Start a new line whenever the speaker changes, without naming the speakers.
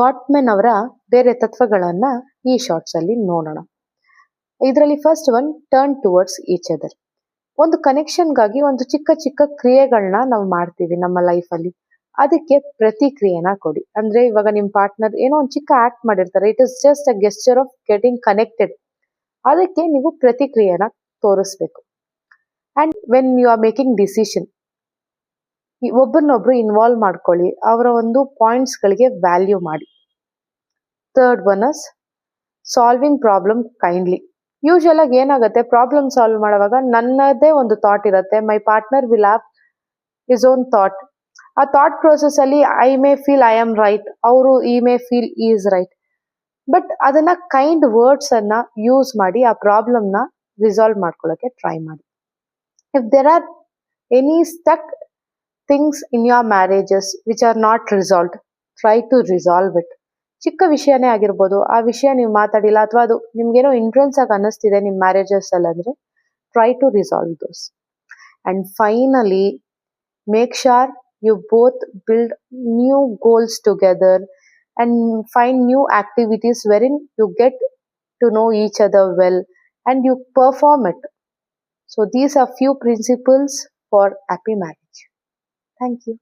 ಗಾಟ್ಮೆನ್ ಅವರ ಬೇರೆ ತತ್ವಗಳನ್ನ ಈ ಶಾರ್ಟ್ಸ್ ಅಲ್ಲಿ ನೋಡೋಣ. ಇದರಲ್ಲಿ first one, turn towards each other. ಒಂದು ಕನೆಕ್ಷನ್ಗಾಗಿ ಒಂದು ಚಿಕ್ಕ ಚಿಕ್ಕ ಕ್ರಿಯೆಗಳನ್ನ ನಾವು ಮಾಡ್ತೀವಿ ನಮ್ಮ ಲೈಫಲ್ಲಿ. ಅದಕ್ಕೆ ಪ್ರತಿಕ್ರಿಯೆನ ಕೊಡಿ. ಅಂದ್ರೆ ಇವಾಗ ನಿಮ್ಮ ಪಾರ್ಟ್ನರ್ ಏನೋ ಒಂದು ಚಿಕ್ಕ ಆಕ್ಟ್ ಮಾಡಿರ್ತಾರೆ, it is just a gesture of getting connected. ಅದಕ್ಕೆ ನೀವು ಪ್ರತಿಕ್ರಿಯೆನ ತೋರಿಸ್ಬೇಕು. And when you are making decision, ಒಬ್ಬರನ್ನೊಬ್ರು ಇನ್ವಾಲ್ವ್ ಮಾಡ್ಕೊಳ್ಳಿ, ಅವರ ಒಂದು ಪಾಯಿಂಟ್ಸ್ಗಳಿಗೆ ವ್ಯಾಲ್ಯೂ ಮಾಡಿ. Third one is solving problem kindly. Usual ಆಗಿ ಏನಾಗುತ್ತೆ, ಪ್ರಾಬ್ಲಮ್ ಸಾಲ್ವ್ ಮಾಡುವಾಗ ನನ್ನದೇ ಒಂದು ಥಾಟ್ ಇರುತ್ತೆ, my partner will have his own thought. ಆ ಥಾಟ್ ಪ್ರೋಸೆಸ್ ಅಲ್ಲಿ I may feel I am right, ಅವರು ಈ may feel is right. But ಅದನ್ನ ಕೈಂಡ್ ವರ್ಡ್ಸ್ ಅನ್ನ ಯೂಸ್ ಮಾಡಿ ಆ ಪ್ರಾಬ್ಲಮ್ನ ರಿಸಾಲ್ವ್ ಮಾಡ್ಕೊಳ್ಳೋಕೆ ಟ್ರೈ ಮಾಡಿ. If there are any stuck things in your marriages which are not resolved, try to resolve it. ಚಿಕ್ಕ ವಿಷಯನೇ ಆಗಿರ್ಬೋದು, ಆ ವಿಷಯ ನೀವು ಮಾತಾಡಿಲ್ಲ ಅಥವಾ ಅದು ನಿಮ್ಗೇನೋ ಇಂಟ್ರೆನ್ಸ್ ಆಗಿ ಅನ್ನಿಸ್ತಿದೆ ನಿಮ್ಮ ಮ್ಯಾರೇಜಸ್ ಅಲ್ಲಿ ಅಂದ್ರೆ try to resolve those. And finally, make sure you both build new goals together and find new activities wherein you get to know each other well and you perform it. So these are few principles for happy marriage. Thank you.